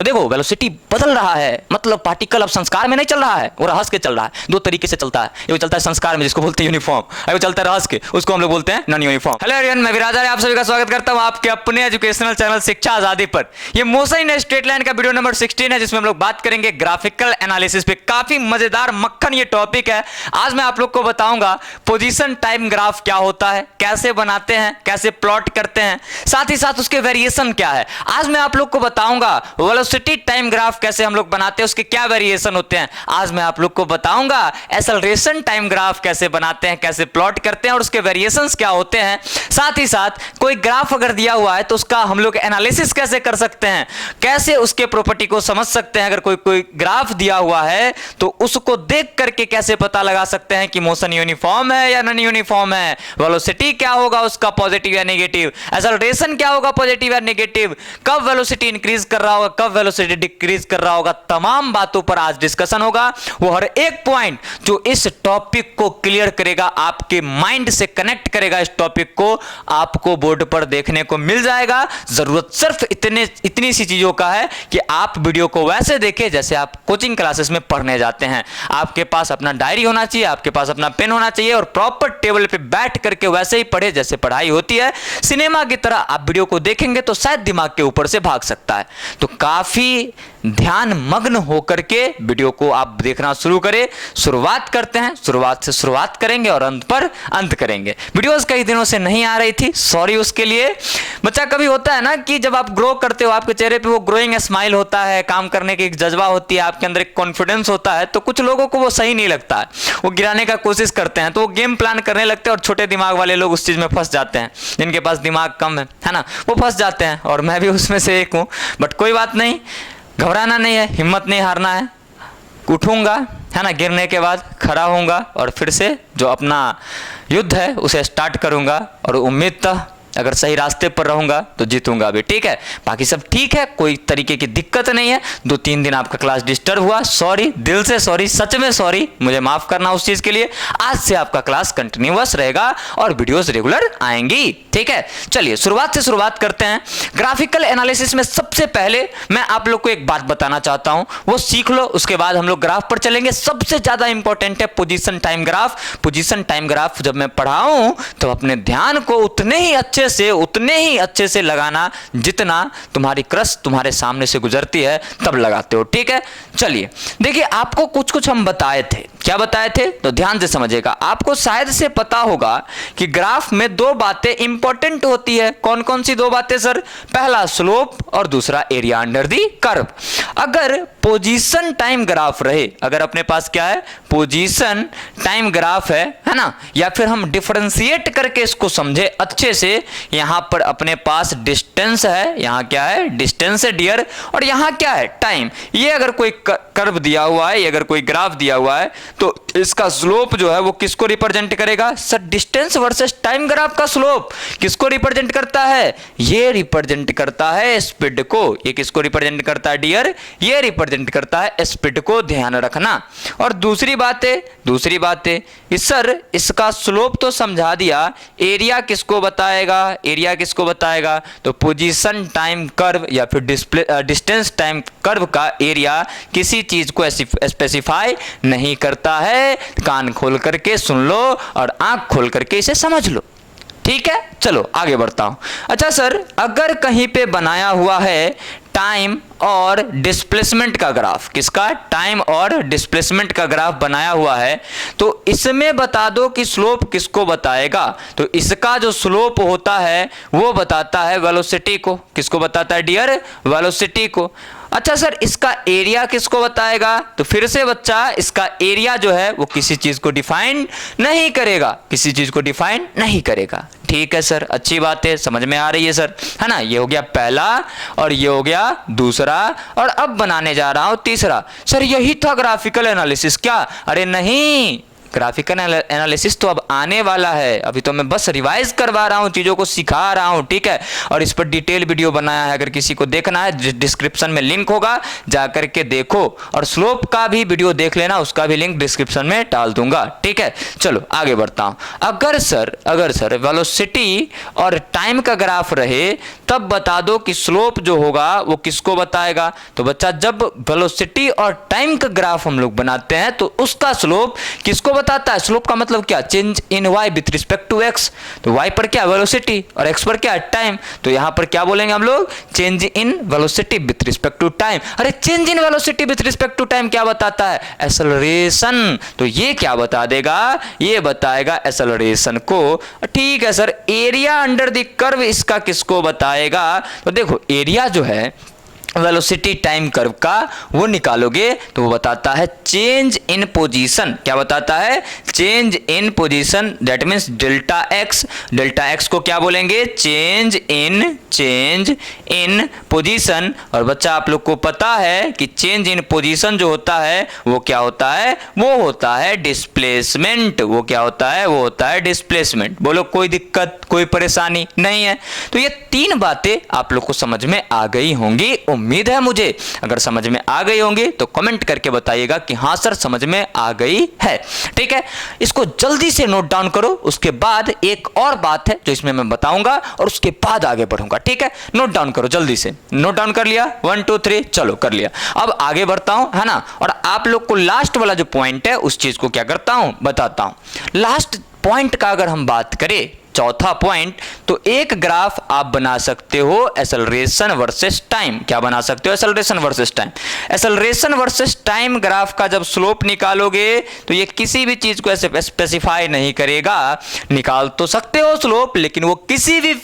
तो देखो वेलोसिटी बदल रहा है, मतलब पार्टिकल अब संस्कार में नहीं चल रहा है, वो रहस्य के चल रहा है। दो तरीके से चलता है, ये चलता है संस्कार में जिसको बोलते हैं यूनिफॉर्म, और वो चलता है रहस्य के, उसको हम लोग बोलते हैं नॉन यूनिफॉर्म। हेलो एवरीवन, मैं विराज आप सभी का स्वागत करता हूं आपके अपने एजुकेशनल चैनल शिक्षा आजादी पर। ये मोशन इन स्ट्रेट लाइन का वीडियो नंबर 16 है, जिसमें हम लोग बात करेंगे ग्राफिकल एनालिसिस पे। काफी मजेदार मक्खन ये टॉपिक है। आज मैं आप लोग को बताऊंगा पोजीशन टाइम ग्राफ क्या होता है, कैसे बनाते हैं, कैसे प्लॉट करते हैं, साथ ही साथ उसके वेरिएशन क्या है। आज मैं आप लोग को बताऊंगा वेलोसिटी टाइम ग्राफ कैसे हम लोग बनाते हैं, उसके क्या वेरिएशन होते हैं। आज मैं आप लोग को बताऊंगा एक्सेलरेशन टाइम ग्राफ कैसे बनाते हैं, कैसे प्लॉट करते हैं और उसके वेरिएशंस क्या होते हैं। साथ ही साथ कोई ग्राफ अगर दिया हुआ है तो उसका हम लोग एनालिसिस कैसे कर सकते हैं, कैसे उसके प्रॉपर्टी को समझ सकते हैं। अगर कोई ग्राफ दिया हुआ है तो उसको देख करके कैसे पता लगा सकते हैं कि मोशन यूनिफॉर्म है या नॉन यूनिफॉर्म है, वेलोसिटी क्या होगा उसका पॉजिटिव या नेगेटिव, एक्सेलरेशन क्या होगा पॉजिटिव या नेगेटिव, कब वेलोसिटी इंक्रीज कर रहा होगा, कब वेलोसिटी डिक्रीज कर रहा होगा। तमाम बातों पर आज डिस्कशन होगा। वो हर एक पॉइंट जो इस टॉपिक को क्लियर करेगा, आपके माइंड से कनेक्ट करेगा इस टॉपिक को, आपको बोर्ड पर देखने को मिल जाएगा। जरूरत सिर्फ इतनी सी चीजों का है कि आप वीडियो को वैसे देखें जैसे आप कोचिंग क्लासेस में पढ़ने जाते हैं। आपके पास अपना डायरी होना चाहिए, आपके पास अपना पेन होना चाहिए और प्रॉपर टेबल पे बैठ करके वैसे ही पढ़े जैसे पढ़ाई होती है। सिनेमा की तरह आप वीडियो को देखेंगे तो शायद दिमाग के ऊपर से भाग सकता है। तो काफी ध्यान मग्न होकर के वीडियो को आप देखना शुरू करें। शुरुआत करते हैं, शुरुआत से शुरुआत करेंगे और अंत पर अंत करेंगे। वीडियोस कई दिनों से नहीं आ रही थी, सॉरी उसके लिए। बच्चा कभी होता है ना कि जब आप ग्रो करते हो, आपके चेहरे पे वो ग्रोइंग स्माइल होता है, काम करने की एक जज्बा होती है, आपके अंदर एक कॉन्फिडेंस होता है, तो कुछ लोगों को वो सही नहीं लगता है, वो गिराने का कोशिश करते हैं, तो वो गेम प्लान करने लगते हैं और छोटे दिमाग वाले लोग उस चीज में फंस जाते हैं। जिनके पास दिमाग कम है ना, वो फंस जाते हैं और मैं भी उसमें से एक हूं। बट कोई बात नहीं, घबराना नहीं है, हिम्मत नहीं हारना है। उठूंगा, है ना, गिरने के बाद खड़ा होऊंगा और फिर से जो अपना युद्ध है उसे स्टार्ट करूंगा और उम्मीद था अगर सही रास्ते पर रहूंगा तो जीतूंगा भी। ठीक है, बाकी सब ठीक है, कोई तरीके की दिक्कत नहीं है। 2-3 दिन आपका क्लास डिस्टर्ब हुआ, सॉरी, दिल से सॉरी, सच में सॉरी, मुझे माफ करना उस चीज के लिए। आज से आपका क्लास कंटिन्यूअस रहेगा और वीडियोस रेगुलर आएंगी। ठीक है, चलिए शुरुआत से शुरुआत करते हैं। ग्राफिकल एनालिसिस में सबसे पहले मैं आप लोग को एक बात बताना चाहता हूं, वो सीख लो, उसके बाद हम लोग ग्राफ पर चलेंगे। सबसे ज्यादा इंपॉर्टेंट है position time graph. Position time graph जब मैं पढ़ाऊं तो अपने ध्यान को उतने ही अच्छे से लगाना जितना तुम्हारी क्रश तुम्हारे सामने से गुजरती है तब लगाते हो। ठीक है, चलिए देखिए, आपको कुछ हम बताए थे। क्या बताए थे तो ध्यान से समझिएगा। आपको शायद से पता होगा कि ग्राफ में दो बातें इंपॉर्टेंट होती है। कौन कौन सी दो बातें सर? पहला स्लोप और दूसरा एरिया अंडर दी कर्व। अगर पोजीशन टाइम ग्राफ रहे, अगर अपने पास क्या है, पोजीशन टाइम ग्राफ है ना, या फिर हम डिफरेंशिएट करके इसको समझे अच्छे से, यहां पर अपने पास डिस्टेंस है, यहां क्या है, डिस्टेंस है डियर, और यहां क्या है, टाइम। ये अगर कोई कर्व दिया हुआ है, ये अगर कोई ग्राफ दिया हुआ है तो इसका स्लोप जो है वो किसको रिप्रेजेंट करेगा sir? Distance versus time graph का स्लोप किसको रिप्रेजेंट करता है? ये रिप्रेजेंट करता है स्पीड को। ये किसको रिप्रेजेंट करता है डियर? ये रिप्रेजेंट करता है स्पीड को, ध्यान रखना। और दूसरी बात है सर, इसका स्लोप तो समझा दिया, एरिया किसको बताएगा? एरिया किसको बताएगा? तो पोजीशन टाइम कर्व या फिर डिस्टेंस टाइम कर्व का एरिया किसी चीज को स्पेसिफाई नहीं करता है। कान खोल करके सुन लो और आंख खोल करके इसे समझ लो। ठीक है, चलो आगे बढ़ता हूं। अच्छा सर, अगर कहीं पे बनाया हुआ है टाइम और डिस्प्लेसमेंट का ग्राफ, किसका? टाइम और डिस्प्लेसमेंट का ग्राफ बनाया हुआ है, तो इसमें बता दो कि स्लोप किसको बताएगा? तो इसका जो स्लोप होता है वो बताता है वेलोसिटी को। किसको बताता है डियर? वेलोसिटी को। अच्छा सर, इसका एरिया किसको बताएगा? तो फिर से बच्चा, इसका एरिया जो है वो किसी चीज को डिफाइन नहीं करेगा, किसी चीज को डिफाइन नहीं करेगा। ठीक है सर, अच्छी बात है, समझ में आ रही है सर, है ना। ये हो गया पहला और ये हो गया दूसरा, और अब बनाने जा रहा हूं तीसरा। सर यही था ग्राफिकल एनालिसिस क्या? अरे नहीं, ग्राफिकल एनालिसिस तो अब आने वाला है, अभी तो मैं बस रिवाइज करवा रहा हूँ, चीज़ों को सिखा रहा हूँ, ठीक है। और इस पर डिटेल वीडियो बनाया है, अगर किसी को देखना है डिस्क्रिप्शन में लिंक होगा, जा करके देखो। और स्लोप का भी वीडियो देख लेना, उसका भी लिंक डिस्क्रिप्शन में डाल दूंगा, ठीक है। चलो आगे बढ़ता हूँ। अगर सर वेलोसिटी और टाइम का ग्राफ रहे तब बता दो कि स्लोप जो होगा वो किसको बताएगा। तो बच्चा जब वेलोसिटी और टाइम का ग्राफ हम लोग बनाते हैं तो उसका स्लोप किसको बताता है। स्लोप का मतलब क्या, change in Y with respect to X. तो वाई पर क्या, वेलोसिटी, और एक्स पर क्या, टाइम। तो यहां पर क्या बोलेंगे हम लोग, change in velocity with respect to time. अरे change in velocity with respect to time क्या बताता है, एक्सेलरेशन। तो ये क्या बता देगा, ये बताएगा एक्सेलरेशन को। ठीक है sir, area under the curve इसका किसको बताएगा। तो देखो एरिया जो है वेलोसिटी टाइम कर्व का वो निकालोगे तो वो बताता है चेंज इन पोजीशन। क्या बताता है, change in position, that means delta x. Delta x को क्या बोलेंगे, चेंज इन पोजीशन। और बच्चा आप लोग को पता है कि चेंज इन पोजीशन जो होता है वो क्या होता है, वो होता है डिस्प्लेसमेंट। वो क्या होता है, वो होता है डिस्प्लेसमेंट। बोलो कोई दिक्कत, कोई परेशानी नहीं है। तो ये तीन बातें आप लोग को समझ में आ गई होंगी, उम्मीद है मुझे। अगर समझ में आ गई होंगी तो कमेंट करके बताइएगा कि हाँ सर समझ में आ गई है, ठीक है। इसको जल्दी से नोट डाउन करो, उसके बाद एक और बात है जो इसमें मैं बताऊंगा और उसके बाद आगे बढ़ूंगा, ठीक है। नोट डाउन करो जल्दी से, नोट डाउन कर लिया, 1 2 3, चलो कर लिया। अब आगे बढ़ता हूं, है ना। और आप लोग को लास्ट वाला जो पॉइंट है उस चीज को क्या करता हूं, बताता हूं। लास्ट पॉइंट का अगर हम बात करें, चौथा पॉइंट, तो एक ग्राफ आप बना सकते हो एक्सेलरेशन वर्सेस टाइम। क्या बना सकते हो, acceleration versus time. Acceleration versus time graph का जब स्लोप निकालोगे तो ये किसी भी चीज को ऐसे स्पेसिफाई नहीं करेगा। निकाल तो सकते हो स्लोप, लेकिन वो किसी भी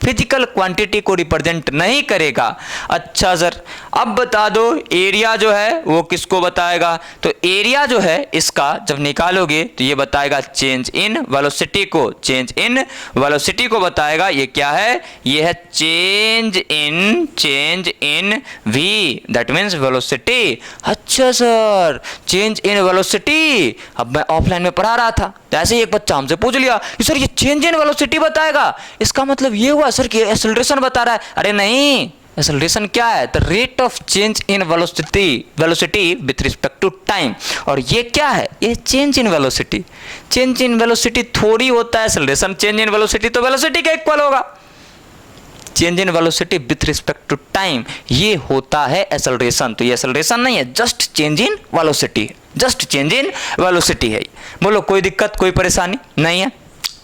फिजिकल क्वांटिटी को रिप्रेजेंट नहीं करेगा। अच्छा सर, अब बता दो एरिया जो है वो किसको बताएगा। तो एरिया जो है इसका जब निकालोगे तो ये बताएगा चेंज इन वेलोसिटी को, चेंज इन वेलोसिटी को बताएगा। ये क्या है, ये है change in V, that means velocity. अच्छा सर, चेंज इन वेलोसिटी। अब मैं ऑफलाइन में पढ़ा रहा था तो ऐसे ही एक बच्चा हमसे पूछ लिया कि सर ये चेंज इन वेलोसिटी बताएगा, इसका मतलब ये हुआ सर कि एक्सेलरेशन बता रहा है। अरे नहीं, एक्सेलरेशन क्या है, the rate of change in velocity with respect to time. और ये क्या है, ये change in velocity. Change in velocity थोड़ी होता है एक्सेलरेशन, चेंज इन वेलोसिटी तो वेलोसिटी के इक्वल होगा। Change in velocity with respect to time ये होता है एक्सेलरेशन। तो ये एक्सेलरेशन नहीं है, just change in velocity, just change in velocity है। बोलो कोई दिक्कत, कोई परेशानी नहीं है।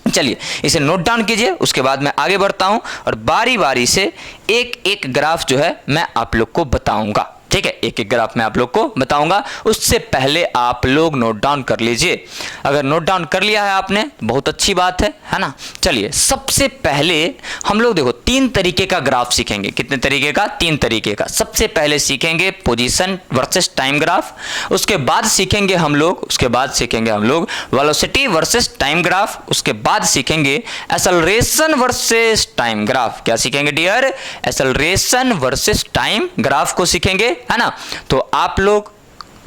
चलिए इसे नोट डाउन कीजिए, उसके बाद मैं आगे बढ़ता हूं और बारी बारी से एक एक ग्राफ जो है मैं आप लोग को बताऊंगा, ठीक है। एक एक ग्राफ मैं आप लोग को बताऊंगा, उससे पहले आप लोग नोट डाउन कर लीजिए। अगर नोट डाउन कर लिया है आपने बहुत अच्छी बात है ना। चलिए सबसे पहले हम लोग देखो 3 तरीके का ग्राफ सीखेंगे। कितने तरीके का, 3 तरीके का। सबसे पहले सीखेंगे पोजीशन वर्सेस टाइम ग्राफ, उसके बाद सीखेंगे हम लोग वेलोसिटी वर्सेस टाइम ग्राफ, उसके बाद सीखेंगे एक्सेलरेशन वर्सेस टाइम ग्राफ। क्या सीखेंगे dear, acceleration versus time graph को सीखेंगे, है ना। तो आप लोग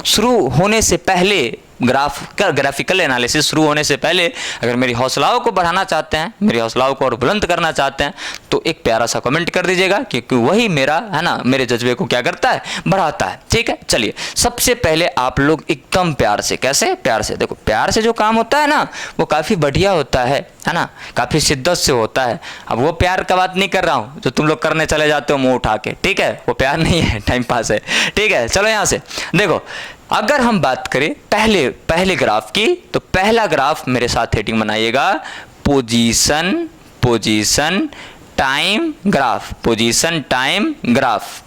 शुरू होने से पहले ग्राफिकल एनालिसिस शुरू होने से पहले अगर मेरी हौसलाओं को बढ़ाना चाहते हैं, मेरी हौसलाओं को और बुलंद करना चाहते हैं तो एक प्यारा सा कमेंट कर दीजिएगा, क्योंकि वही मेरा, है ना, मेरे जज्बे को क्या करता है, बढ़ाता है, ठीक है। चलिए सबसे पहले आप लोग एकदम प्यार से, कैसे, प्यार से देखो, प्यार से जो काम होता है ना वो काफ़ी बढ़िया होता है ना, काफ़ी शिद्दत से होता है। अब वो प्यार का बात नहीं कर रहा हूँ जो तुम लोग करने चले जाते हो मुँह उठा के, ठीक है, वो प्यार नहीं है, टाइम पास है, ठीक है। चलो यहाँ से देखो, अगर हम बात करें पहले ग्राफ की, तो पहला ग्राफ मेरे साथ हेडिंग बनाइएगा position time graph, position time graph,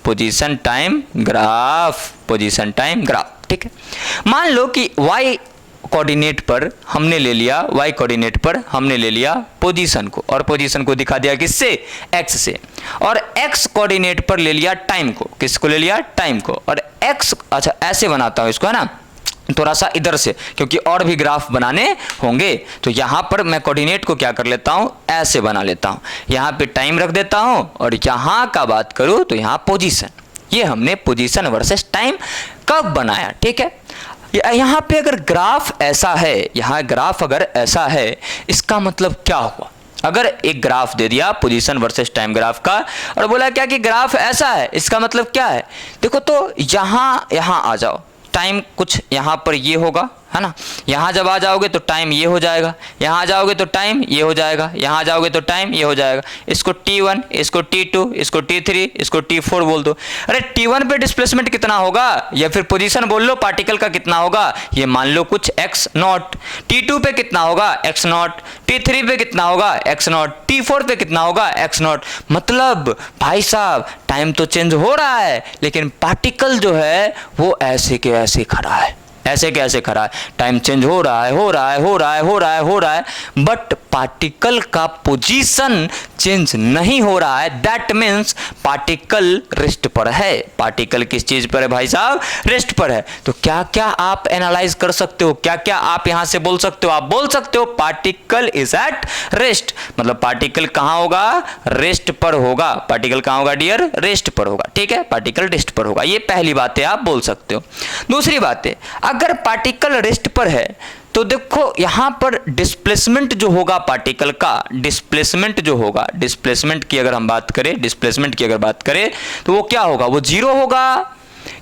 ठीक है। मान लो कि y कोऑर्डिनेट पर हमने ले लिया पोजीशन को, और पोजीशन को दिखा दिया किससे, x से, और x कोऑर्डिनेट पर ले लिया टाइम को, किसको ले लिया, टाइम को, और x, अच्छा ऐसे बनाता हूं इसको, है ना, थोड़ा सा इधर से, क्योंकि और भी ग्राफ बनाने होंगे। तो यहाँ पर मैं कोऑर्डिनेट को क्या कर लेता हूँ, ऐसे बना लेता हूँ, यहाँ पे टाइम रख देता हूँ, और यहाँ का बात करूँ तो यहाँ पोजीशन। ये हमने पोजीशन वर्सेस टाइम कब बनाया, ठीक है। यहाँ पे अगर ग्राफ ऐसा है, यहाँ ग्राफ अगर ऐसा है, इसका मतलब क्या हुआ? अगर एक ग्राफ दे दिया पोजीशन वर्सेस टाइम ग्राफ का और बोला क्या कि ग्राफ ऐसा है, इसका मतलब क्या है? देखो तो यहाँ आ जाओ, टाइम कुछ यहाँ पर ये होगा, है ना। यहाँ जब आ जाओगे तो टाइम ये हो जाएगा, यहाँ आ जाओगे तो टाइम ये हो जाएगा, यहाँ आ जाओगे तो टाइम ये हो जाएगा। इसको T1, इसको T2, इसको T3, इसको T4 बोल दो। अरे T1 पे डिस्प्लेसमेंट कितना होगा, या फिर पोजीशन बोल लो पार्टिकल का कितना होगा, ये मान लो कुछ x नॉट। T2 पे कितना होगा x नॉट, T3 पे कितना होगा x नॉट, T4 पे कितना होगा x नॉट। मतलब भाई साहब टाइम तो चेंज हो रहा है, लेकिन पार्टिकल जो है वो ऐसे के ऐसे खड़ा है, ऐसे कैसे खड़ा है। टाइम चेंज हो रहा है, बट पार्टिकल का पोजीशन चेंज नहीं हो रहा है। दैट मीन्स पार्टिकल रेस्ट पर है। पार्टिकल किस चीज पर है भाई साहब? रेस्ट पर है। तो क्या क्या आप एनालाइज कर सकते हो, क्या क्या आप यहां से बोल सकते हो? आप बोल सकते हो पार्टिकल इज एट रेस्ट, मतलब पार्टिकल कहां होगा? रेस्ट पर होगा। पार्टिकल कहां होगा डियर? रेस्ट पर होगा। ठीक है, पार्टिकल रेस्ट पर होगा। ये पहली बात है, आप बोल सकते हो। दूसरी बात है, अगर पार्टिकल रेस्ट पर है तो देखो यहां पर डिस्प्लेसमेंट जो होगा पार्टिकल का, डिस्प्लेसमेंट जो होगा, डिस्प्लेसमेंट की अगर हम बात करें, डिस्प्लेसमेंट की अगर बात करें तो वो क्या होगा? वो जीरो होगा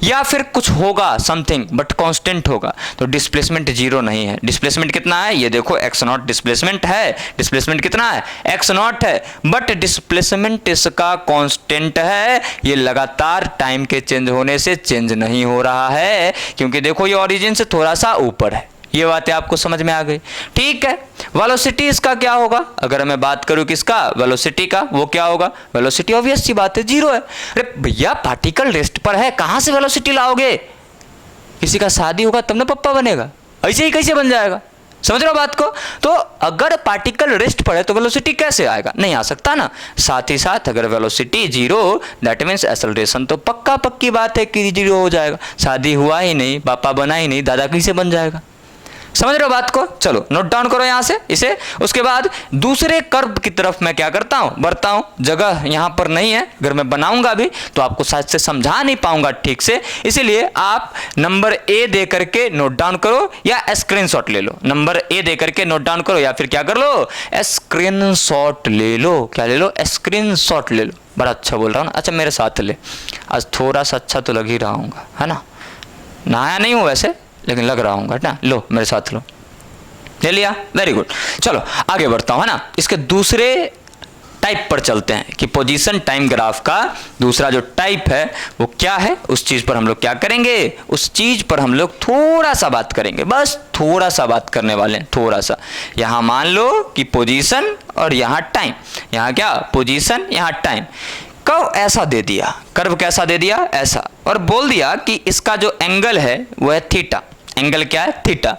या फिर कुछ होगा समथिंग, बट कांस्टेंट होगा। तो डिस्प्लेसमेंट जीरो नहीं है। डिस्प्लेसमेंट कितना है? ये देखो x नॉट डिस्प्लेसमेंट है। डिस्प्लेसमेंट कितना है? x नॉट है, बट डिस्प्लेसमेंट इसका कांस्टेंट है। ये लगातार टाइम के चेंज होने से चेंज नहीं हो रहा है, क्योंकि देखो ये ओरिजिन से थोड़ा सा ऊपर है। ये बातें आपको समझ में आ गई? ठीक है। वेलोसिटी इसका क्या होगा? अगर मैं बात करूं किसका? वेलोसिटी का, वो क्या होगा? वेलोसिटी ऑब्वियस सी बात है जीरो है। अरे भैया पार्टिकल रेस्ट पर है, कहां से वेलोसिटी लाओगे? किसी का शादी होगा तब ना पप्पा बनेगा, ऐसे ही कैसे बन जाएगा? समझ रहे हो बात को? तो अगर पार्टिकल रेस्ट पर है तो वेलोसिटी कैसे आएगा? नहीं आ सकता ना। साथ ही साथ अगर velocity zero, that means acceleration तो पक्का पक्की बात है कि जीरो हो जाएगा। शादी हुआ ही नहीं, पापा बना ही नहीं, दादा कैसे बन जाएगा? समझ रहे हो बात को? चलो नोट डाउन करो यहां से इसे। उसके बाद दूसरे कर्व की तरफ मैं क्या करता हूं? बढ़ता हूं। जगह यहां पर नहीं है, अगर मैं बनाऊंगा भी तो आपको शायद से समझा नहीं पाऊंगा ठीक से, इसीलिए आप नंबर ए दे करके नोट डाउन करो या स्क्रीनशॉट ले लो। नंबर ए दे करके नोट डाउन करो या फिर क्या कर लो? स्क्रीनशॉट ले लो। क्या ले लो? स्क्रीनशॉट ले लो। बड़ा अच्छा बोल रहा हूं ना? अच्छा मेरे साथ ले, आज थोड़ा सा अच्छा तो लग ही रहा हूँ, है ना। नहाया नहीं हूं वैसे, लेकिन लग रहा हूँ ना। लो मेरे साथ लो, ले लिया, वेरी गुड। चलो आगे बढ़ता हूँ, है ना। इसके दूसरे टाइप पर चलते हैं कि पोजीशन टाइम ग्राफ का दूसरा जो टाइप है वो क्या है। उस चीज पर हम लोग क्या करेंगे? उस चीज पर हम लोग थोड़ा सा बात करेंगे, बस थोड़ा सा बात करने वाले हैं, थोड़ा सा। यहां मान लो कि पोजीशन और यहां टाइम, यहां क्या? पोजीशन, यहां टाइम। कर्व ऐसा दे दिया, कर्व कैसा दे दिया? ऐसा, और बोल दिया कि इसका जो एंगल है वो है थीटा। एंगल क्या है? थीटा।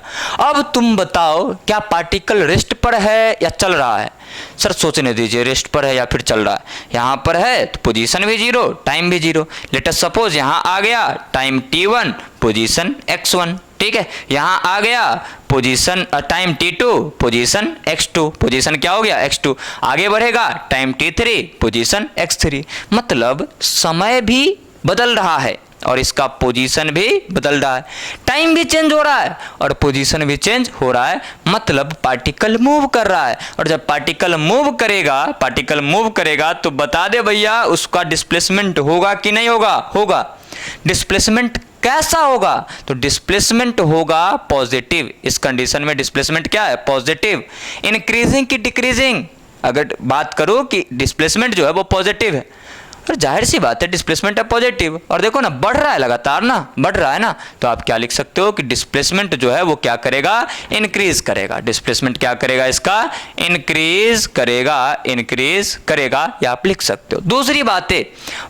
अब तुम बताओ क्या पार्टिकल रेस्ट पर है या चल रहा है? सर सोचने दीजिए, रेस्ट पर है या फिर चल रहा है। यहां पर है तो पोजीशन भी जीरो, टाइम भी जीरो। लेट अस सपोज यहां आ गया टाइम T1, पोजीशन x1, ठीक है। यहां आ गया position time T2, position x2, position क्या हो गया? x2। आगे बढ़ेगा टाइम T3, पोजीशन x3। मतलब समय भी बदल रहा है और इसका पोजीशन भी बदल रहा है। टाइम भी चेंज हो रहा है और पोजीशन भी चेंज हो रहा है, मतलब पार्टिकल मूव कर रहा है। और जब पार्टिकल मूव करेगा तो बता दे भैया उसका डिस्प्लेसमेंट होगा कि नहीं होगा? होगा। डिस्प्लेसमेंट कैसा होगा? तो डिस्प्लेसमेंट होगा पॉजिटिव। इस कंडीशन में डिस्प्लेसमेंट क्या है? पॉजिटिव। इंक्रीजिंग की डिक्रीजिंग? अगर बात करो कि डिस्प्लेसमेंट जो है वो पॉजिटिव है, और जाहिर सी बात है डिस्प्लेसमेंट है पॉजिटिव, और देखो ना बढ़ रहा है लगातार ना, बढ़ रहा है ना। तो आप क्या लिख सकते हो कि डिस्प्लेसमेंट जो है वो क्या करेगा? इंक्रीज करेगा। डिस्प्लेसमेंट क्या करेगा? इसका इंक्रीज करेगा, इंक्रीज करेगा, या आप लिख सकते हो। दूसरी बात है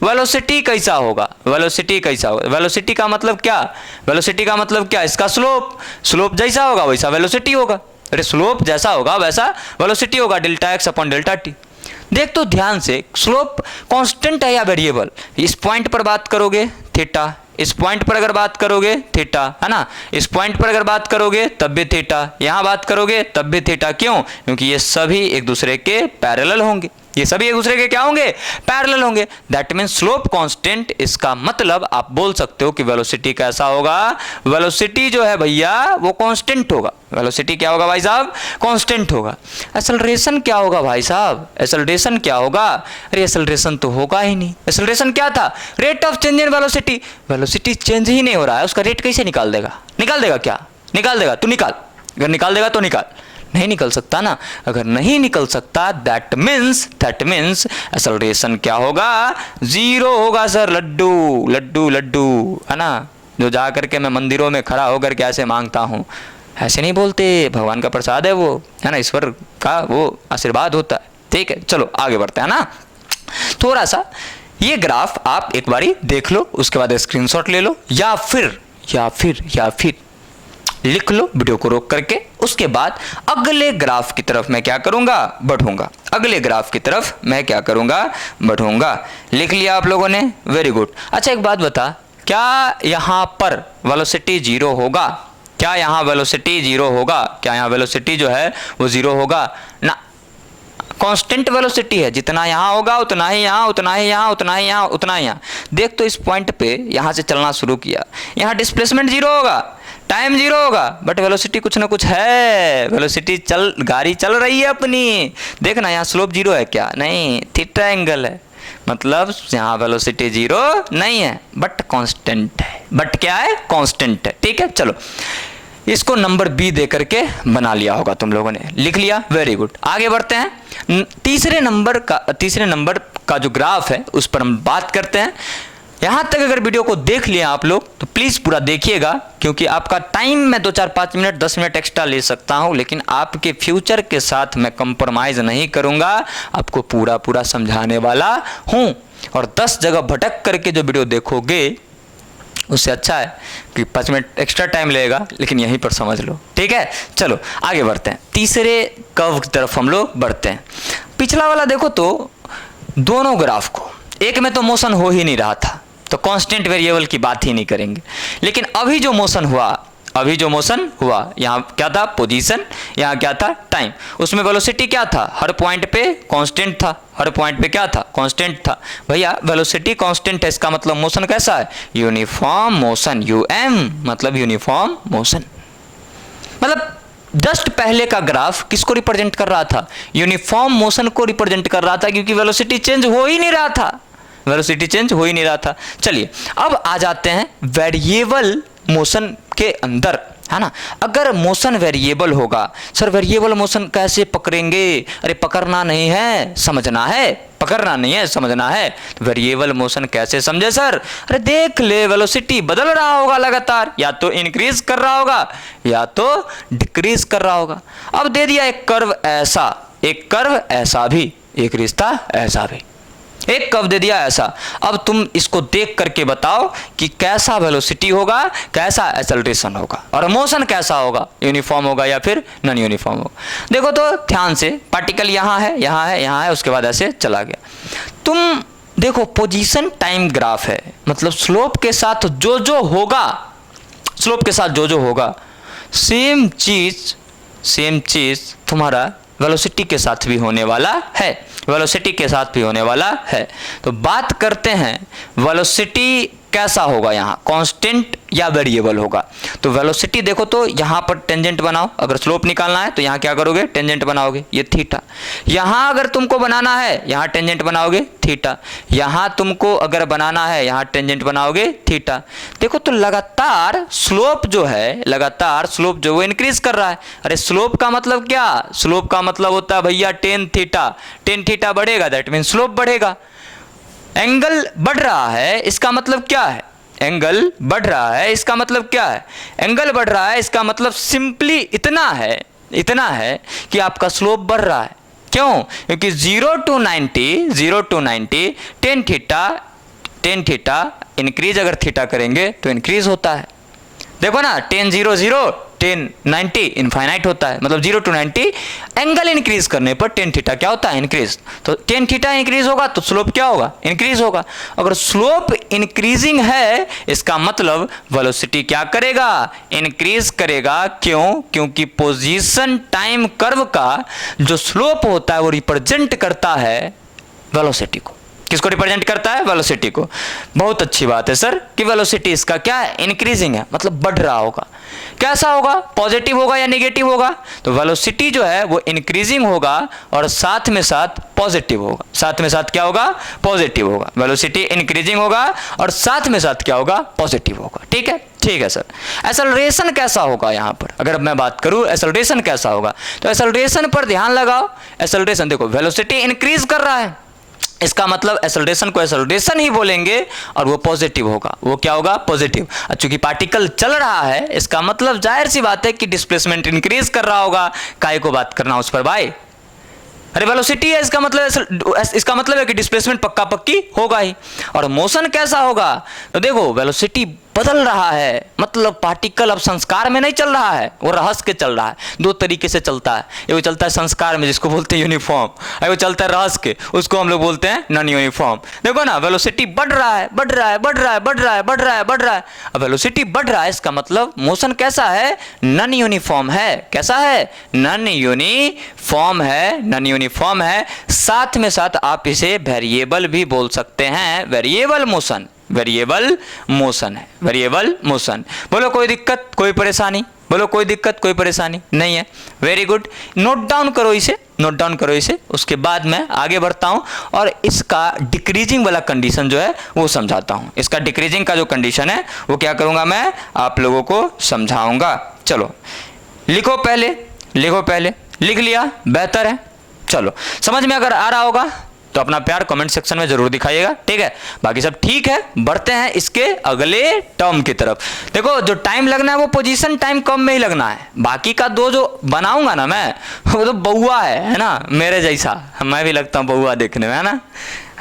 वेलोसिटी कैसा होगा? वेलोसिटी कैसा होगा? वेलोसिटी का मतलब क्या? वेलोसिटी का मतलब क्या? इसका स्लोप, स्लोप जैसा होगा वैसा वेलोसिटी होगा। अरे स्लोप जैसा होगा वैसा वेलोसिटी होगा, delta x upon delta T. देख तो ध्यान से, स्लोप कांस्टेंट है या वेरिएबल? इस पॉइंट पर बात करोगे थीटा, इस पॉइंट पर अगर बात करोगे थीटा, है ना। इस पॉइंट पर अगर बात करोगे तब भी थीटा, यहां बात करोगे तब भी थीटा। क्यों? क्योंकि ये सभी एक दूसरे के पैरेलल होंगे। ये सभी एक दूसरे के क्या होंगे, पैरेलल होंगे। दैट मीन स्लोप कांस्टेंट, इसका मतलब आप बोल सकते हो कि वेलोसिटी कैसा होगा, वेलोसिटी जो है भैया वो कांस्टेंट होगा। वेलोसिटी क्या होगा भाई साहब, कांस्टेंट होगा। एक्सेलरेशन क्या होगा भाई साहब, एक्सेलरेशन क्या होगा, अरे एक्सेलरेशन तो होगा ही नहीं। एक्सेलरेशन क्या था, rate of change in velocity, velocity change ही नहीं हो रहा है, उसका रेट कैसे निकाल देगा, निकाल देगा क्या, निकाल देगा, तू निकाल, अगर निकाल देगा तो निकाल, नहीं निकल सकता ना। अगर नहीं निकल सकता दैट मीन्स एक्सेलरेशन क्या होगा, जीरो होगा सर। लड्डू लड्डू लड्डू है ना, जो जा करके मैं मंदिरों में खड़ा होकर के ऐसे मांगता हूँ, ऐसे नहीं बोलते, भगवान का प्रसाद है वो, है ना, ईश्वर का वो आशीर्वाद होता है। ठीक है, चलो आगे बढ़ते हैं ना। थोड़ा सा ये ग्राफ आप एक बारी देख लो, उसके बाद स्क्रीनशॉट ले लो, या फिर लिख लो वीडियो को रोक करके। उसके बाद अगले ग्राफ की तरफ मैं क्या करूंगा, बढ़ूंगा। अगले ग्राफ की तरफ मैं क्या करूंगा, बढ़ूंगा। लिख लिया आप लोगों ने, वेरी गुड। अच्छा एक बात बता, क्या यहां पर वेलोसिटी जीरो होगा, क्या यहाँ वेलोसिटी जीरो होगा, क्या यहाँ वेलोसिटी जो है वो जीरो होगा ना, कांस्टेंट वेलोसिटी है, जितना यहाँ होगा उतना ही यहाँ, उतना ही यहाँ, उतना ही यहाँ, उतना ही यहाँ। देख तो इस पॉइंट पे यहाँ से चलना शुरू किया, यहाँ डिस्प्लेसमेंट जीरो होगा, टाइम जीरो होगा, बट वेलोसिटी कुछ ना कुछ है, वेलोसिटी गाड़ी चल रही है अपनी। देखना यहाँ स्लोप जीरो है क्या, नहीं, थीटा एंगल है, मतलब यहाँ वेलोसिटी जीरो नहीं है बट कांस्टेंट है, बट क्या है, कांस्टेंट है। ठीक है, चलो इसको नंबर बी दे करके बना लिया होगा तुम लोगों ने, लिख लिया, वेरी गुड। आगे बढ़ते हैं, तीसरे नंबर का जो ग्राफ है उस पर हम बात करते हैं। यहाँ तक अगर वीडियो को देख लिया आप लोग तो प्लीज़ पूरा देखिएगा, क्योंकि आपका टाइम मैं 2-4-5 मिनट 10 मिनट एक्स्ट्रा ले सकता हूँ, लेकिन आपके फ्यूचर के साथ मैं कंप्रोमाइज़ नहीं करूँगा, आपको पूरा समझाने वाला हूँ। और 10 जगह भटक करके जो वीडियो देखोगे उससे अच्छा है कि 5 मिनट एक्स्ट्रा टाइम लगेगा, लेकिन यहीं पर समझ लो। ठीक है, चलो आगे बढ़ते हैं, तीसरे कर्व की तरफ हम लोग बढ़ते हैं। पिछला वाला देखो तो दोनों ग्राफ को, एक में तो मोशन हो ही नहीं रहा था, तो कांस्टेंट वेरिएबल की बात ही नहीं करेंगे। लेकिन अभी जो मोशन हुआ, यहाँ क्या था, पोजीशन, यहाँ क्या था, टाइम। उसमें वेलोसिटी क्या था, हर पॉइंट पे कांस्टेंट था, हर पॉइंट पे क्या था, कांस्टेंट था। भैया वेलोसिटी कांस्टेंट है, इसका मतलब मोशन कैसा है, यूनिफॉर्म मोशन, यूएम मतलब यूनिफॉर्म मोशन। मतलब जस्ट पहले का ग्राफ किसको रिप्रेजेंट कर रहा था, यूनिफॉर्म मोशन को रिप्रेजेंट कर रहा था, क्योंकि वेलोसिटी चेंज हो ही नहीं रहा था, वेलोसिटी चेंज हो ही नहीं रहा था। चलिए अब आ जाते हैं वेरिएबल मोशन के अंदर, है ना। अगर मोशन वेरिएबल होगा, सर वेरिएबल मोशन कैसे पकड़ेंगे, अरे पकड़ना नहीं है समझना है, पकड़ना नहीं है समझना है। वेरिएबल मोशन कैसे समझे सर, अरे देख ले, वेलोसिटी बदल रहा होगा लगातार, या तो इंक्रीज कर रहा होगा या तो डिक्रीज कर रहा होगा। अब दे दिया एक कर्व ऐसा, एक कर्व ऐसा भी, एक रिश्ता ऐसा भी, एक कर्व दे दिया ऐसा। अब तुम इसको देख करके बताओ कि कैसा वेलोसिटी होगा, कैसा एक्सेलरेशन होगा, और मोशन कैसा होगा, यूनिफॉर्म होगा या फिर नॉन यूनिफॉर्म होगा। देखो तो ध्यान से, पार्टिकल यहाँ है, यहाँ है, यहाँ है, उसके बाद ऐसे चला गया। तुम देखो पोजीशन टाइम ग्राफ है, मतलब स्लोप के साथ जो होगा, स्लोप के साथ जो होगा, सेम चीज तुम्हारा वेलोसिटी के साथ भी होने वाला है, वेलोसिटी के साथ भी होने वाला है। तो बात करते हैं वेलोसिटी कैसा होगा, यहाँ कांस्टेंट या वेरिएबल होगा। तो वेलोसिटी देखो तो यहाँ पर टेंजेंट बनाओ, अगर स्लोप निकालना है तो यहाँ क्या करोगे, टेंजेंट बनाओगे, ये थीटा। यहाँ अगर तुमको बनाना है, यहाँ टेंजेंट बनाओगे थीटा, यहाँ तुमको अगर बनाना है, यहाँ टेंजेंट बनाओगे थीटा। देखो तो लगातार स्लोप जो है, लगातार स्लोप जो वो इंक्रीज कर रहा है। अरे स्लोप का मतलब क्या, स्लोप का मतलब होता है भैया टेन थीटा बढ़ेगा, दैट मीन स्लोप बढ़ेगा। एंगल बढ़ रहा है, इसका मतलब क्या है, एंगल बढ़ रहा है, इसका मतलब क्या है, एंगल बढ़ रहा है, इसका मतलब सिंपली इतना है कि आपका स्लोप बढ़ रहा है। क्यों, क्योंकि 0 to 90 टेन थीटा इंक्रीज अगर थीटा करेंगे तो इंक्रीज होता है। देखो ना, 10 90 इनफाइनाइट होता है, मतलब 0 to 90 एंगल इंक्रीज करने पर टेन थीटा क्या होता है, इंक्रीज। तो टेन थीटा इंक्रीज होगा तो स्लोप क्या होगा, इंक्रीज होगा। अगर स्लोप इंक्रीजिंग है, इसका मतलब वेलोसिटी क्या करेगा, इंक्रीज करेगा। क्यों, क्योंकि पोजीशन टाइम कर्व का जो स्लोप होता है वो रिप्रेजेंट करता है वेलोसिटी को। किसको रिप्रेजेंट करता है? वेलोसिटी को। बहुत अच्छी बात है सर कि वेलोसिटी इसका क्या है? इंक्रीजिंग है, मतलब बढ़ रहा होगा। कैसा होगा? पॉजिटिव होगा या नेगेटिव होगा? तो वेलोसिटी जो है वो इंक्रीजिंग होगा और साथ में साथ पॉजिटिव होगा। साथ में साथ क्या होगा? पॉजिटिव होगा। वेलोसिटी इंक्रीजिंग होगा और साथ में साथ क्या होगा? पॉजिटिव होगा। ठीक है, ठीक है सर। एक्सेलरेशन कैसा होगा यहाँ पर? अगर मैं बात करूँ एक्सेलरेशन कैसा होगा, तो एक्सेलरेशन पर ध्यान लगाओ। एक्सेलरेशन देखो, वेलोसिटी इंक्रीज कर रहा है, इसका मतलब एक्सेलरेशन को एक्सेलरेशन ही बोलेंगे और वो पॉजिटिव होगा। वो क्या होगा? पॉजिटिव। चूंकि पार्टिकल चल रहा है, इसका मतलब जाहिर सी बात है कि डिस्प्लेसमेंट इंक्रीज कर रहा होगा। काय को बात करना उस पर भाई? अरे वेलोसिटी है, इसका मतलब है कि डिस्प्लेसमेंट पक्का पक्की होगा ही। और मोशन कैसा होगा? तो देखो, वेलोसिटी बदल रहा है, मतलब पार्टिकल अब संस्कार में नहीं चल रहा है, वो रहस्य के चल रहा है। दो तरीके से चलता है, वो चलता है संस्कार में जिसको बोलते हैं यूनिफॉर्म, और वो चलता है रहस्य के, उसको हम लोग बोलते हैं नॉन यूनिफॉर्म। देखो ना, वेलोसिटी बढ़ रहा है, बढ़ रहा है, बढ़ रहा है, बढ़ रहा है, बढ़ रहा है, बढ़ रहा है। अब वेलोसिटी बढ़ रहा है, इसका मतलब मोशन कैसा है? नॉन यूनिफॉर्म है। कैसा है? नॉन यूनिफॉर्म है, नॉन यूनिफॉर्म है। साथ में साथ आप इसे वेरिएबल भी बोल सकते हैं। वेरिएबल मोशन, वेरिएबल मोशन है, वेरिएबल मोशन। बोलो कोई दिक्कत, कोई परेशानी? बोलो कोई दिक्कत, कोई परेशानी नहीं है? वेरी गुड, नोट डाउन करो इसे, नोट डाउन करो इसे। उसके बाद मैं आगे बढ़ता हूं और इसका डिक्रीजिंग वाला कंडीशन जो है वो समझाता हूं। इसका डिक्रीजिंग का जो कंडीशन है वो क्या करूंगा मैं? आप लोगों को समझाऊंगा। चलो लिखो पहले, लिखो पहले। लिख लिया? बेहतर है। चलो, समझ में अगर आ रहा होगा तो अपना प्यार कमेंट सेक्शन में जरूर दिखाइएगा। ठीक है, बाकी सब ठीक है। बढ़ते हैं इसके अगले टर्म की तरफ। देखो, जो टाइम लगना है वो पोजीशन टाइम कम में ही लगना है। बाकी का दो जो बनाऊंगा ना मैं, वो तो बउआ है ना, मेरे जैसा। मैं भी लगता हूँ बउआ दिखने में, है ना?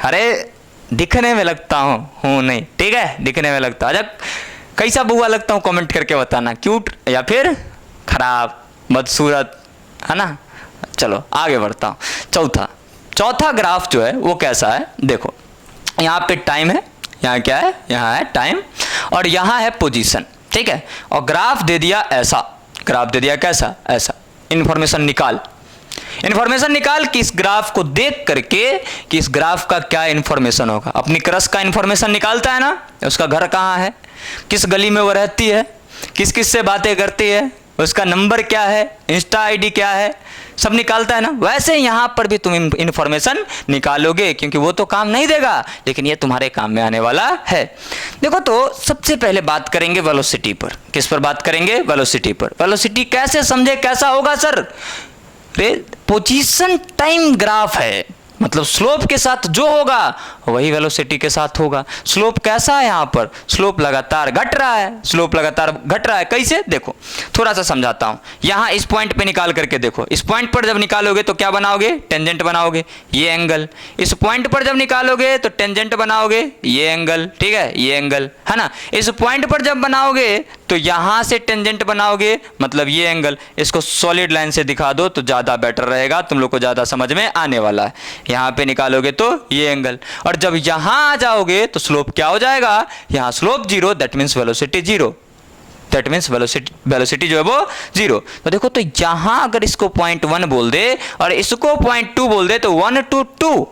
अरे दिखने में लगता हूँ नहीं, ठीक है, दिखने में लगता है। कैसा बउआ लगता हूँ कमेंट करके बताना, क्यूट या फिर खराब, बदसूरत, है ना? चलो आगे बढ़ता हूँ। चौथा ग्राफ जो है वो कैसा है? देखो, यहाँ पे टाइम है, यहाँ क्या है? यहाँ है टाइम, और यहाँ है पोजीशन। ठीक है, और ग्राफ दे दिया ऐसा, ग्राफ दे दिया कैसा? ऐसा। इंफॉर्मेशन निकाल, इंफॉर्मेशन निकाल कि इस ग्राफ को देख करके कि इस ग्राफ का क्या इंफॉर्मेशन होगा। अपनी क्रश का इंफॉर्मेशन निकालता है ना, उसका घर कहाँ है, किस गली में वो रहती है, किस किस से बातें करती है, उसका नंबर क्या है, इंस्टा आईडी क्या है, सब निकालता है ना। वैसे यहाँ पर भी तुम इंफॉर्मेशन निकालोगे, क्योंकि वो तो काम नहीं देगा, लेकिन ये तुम्हारे काम में आने वाला है। देखो, तो सबसे पहले बात करेंगे वेलोसिटी पर। किस पर बात करेंगे? वेलोसिटी पर। वेलोसिटी कैसे समझे, कैसा होगा सर? पोजीशन टाइम ग्राफ है, मतलब स्लोप के साथ जो होगा वही वेलोसिटी के साथ होगा। स्लोप कैसा है यहाँ पर? स्लोप लगातार घट रहा है, स्लोप लगातार घट रहा है। कैसे? देखो थोड़ा सा समझाता हूँ। यहाँ इस पॉइंट पे निकाल करके देखो, इस पॉइंट पर जब निकालोगे तो क्या बनाओगे? टेंजेंट बनाओगे, ये एंगल। इस पॉइंट पर जब निकालोगे तो टेंजेंट बनाओगे, ये एंगल, ठीक है, ये एंगल, है ना। इस पॉइंट पर जब बनाओगे तो यहाँ से टेंजेंट बनाओगे, मतलब ये एंगल। इसको सॉलिड लाइन से दिखा दो तो ज़्यादा बेटर रहेगा, तुम लोग को ज़्यादा समझ में आने वाला है। यहाँ पे निकालोगे तो ये एंगल, और जब यहाँ आ जाओगे तो स्लोप क्या हो जाएगा? यहाँ slope zero, that means velocity zero, that means velocity जो है वो जीरो। तो देखो, तो यहाँ अगर इसको 0.1 बोल दे और इसको 0.2 बोल दे तो 1 to 2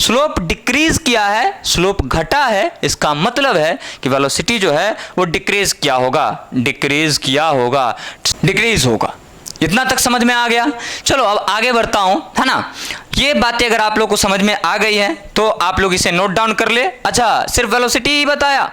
स्लोप डिक्रीज किया है, स्लोप घटा है। इसका मतलब है कि वेलोसिटी जो है वो डिक्रीज किया होगा, डिक्रीज किया होगा, डिक्रीज होगा। इतना तक समझ में आ गया? चलो अब आगे बढ़ता हूं, है ना। ये बातें अगर आप लोग को समझ में आ गई हैं तो आप लोग इसे नोट डाउन कर ले। अच्छा, सिर्फ वेलोसिटी ही बताया,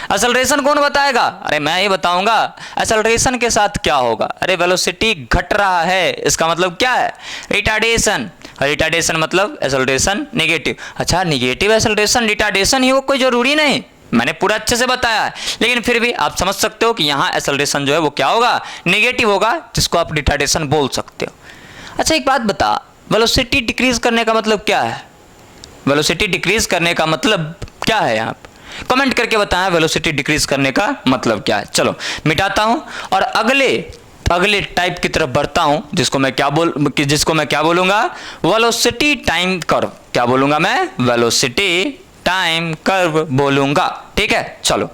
एक्सेलरेशन कौन बताएगा? अरे मैं ही बताऊंगा। एक्सेलरेशन के साथ क्या होगा? अरे वेलोसिटी घट रहा है, इसका मतलब क्या है? रिटार्डेशन। रिटार्डेशन मतलब एक्सेलरेशन नेगेटिव। अच्छा, नेगेटिव एक्सेलरेशन रिटार्डेशन ही हो, कोई जरूरी नहीं, मैंने पूरा अच्छे से बताया है, लेकिन फिर भी आप समझ सकते हो कि यहाँ एक्सेलरेशन जो है वो क्या होगा? नेगेटिव होगा, जिसको आप रिटार्डेशन बोल सकते हो। अच्छा, एक बात बता, वेलोसिटी डिक्रीज करने का मतलब क्या है? वेलोसिटी डिक्रीज करने का मतलब क्या है? यहाँ कमेंट करके बताएं वेलोसिटी डिक्रीज करने का मतलब क्या है। चलो मिटाता हूं और अगले टाइप की तरफ बढ़ता हूं, जिसको मैं क्या बोलूंगा? Velocity time curve. क्या बोलूंगा मैं? वेलोसिटी टाइम कर्व बोलूंगा। ठीक है, चलो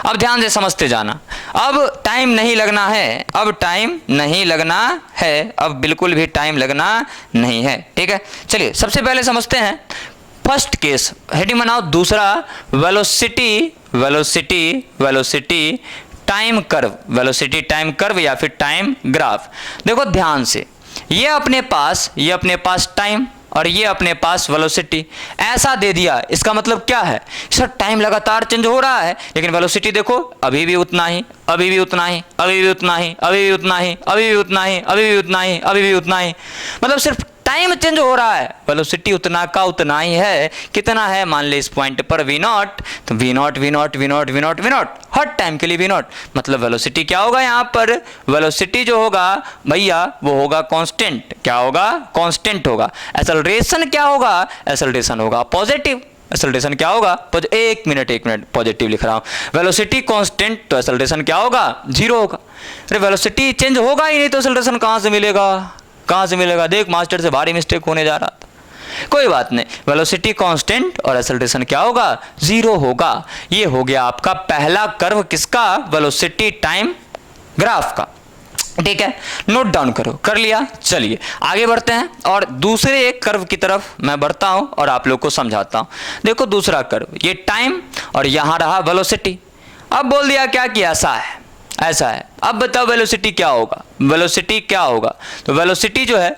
अब ध्यान से समझते जाना। अब टाइम नहीं लगना है, अब टाइम नहीं लगना है, अब बिल्कुल भी टाइम लगना नहीं है। ठीक है, चलिए सबसे पहले समझते हैं फर्स्ट केस हेडिंग बनाओ दूसरा, वेलोसिटी टाइम कर्व या फिर टाइम ग्राफ। देखो ध्यान से, ये अपने पास टाइम और ये अपने पास वेलोसिटी ऐसा दे दिया। इसका मतलब क्या है सर, टाइम लगातार चेंज हो रहा है लेकिन वेलोसिटी देखो अभी भी उतना ही, अभी भी उतना ही, अभी भी उतना ही, अभी भी उतना ही, अभी भी उतना ही, अभी भी उतना ही, अभी भी उतना ही। मतलब सिर्फ टाइम चेंज हो रहा है, वेलोसिटी उतना का उतना ही है। कितना है, मान ले इस पॉइंट पर v नॉट, तो v नॉट हर टाइम के लिए v नॉट। मतलब वेलोसिटी क्या होगा यहाँ पर, वेलोसिटी जो होगा भैया वो होगा कांस्टेंट। क्या होगा, कांस्टेंट होगा। एक्सेलरेशन क्या होगा, एक्सेलरेशन होगा पॉजिटिव। एक्सेलरेशन क्या होगा, एक मिनट पॉजिटिव लिख रहा हूँ। वेलोसिटी कांस्टेंट तो एक्सेलरेशन क्या होगा, 0 होगा। अरे वेलोसिटी चेंज होगा ही नहीं तो एक्सेलरेशन कहाँ से मिलेगा, देख मास्टर से भारी मिस्टेक होने जा रहा था। कोई बात नहीं, वेलोसिटी कांस्टेंट और एक्सेलरेशन क्या होगा, 0 होगा। ये हो गया आपका पहला कर्व किसका, वेलोसिटी टाइम ग्राफ का। ठीक है, नोट डाउन करो, कर लिया। चलिए आगे बढ़ते हैं और दूसरे एक कर्व की तरफ मैं बढ़ता हूं और आप लोग को समझाता हूं। देखो दूसरा कर्व, ये टाइम और यहां रहा वेलोसिटी। अब बोल दिया क्या कि ऐसा है। अब बताओ वेलोसिटी क्या होगा, तो वेलोसिटी जो है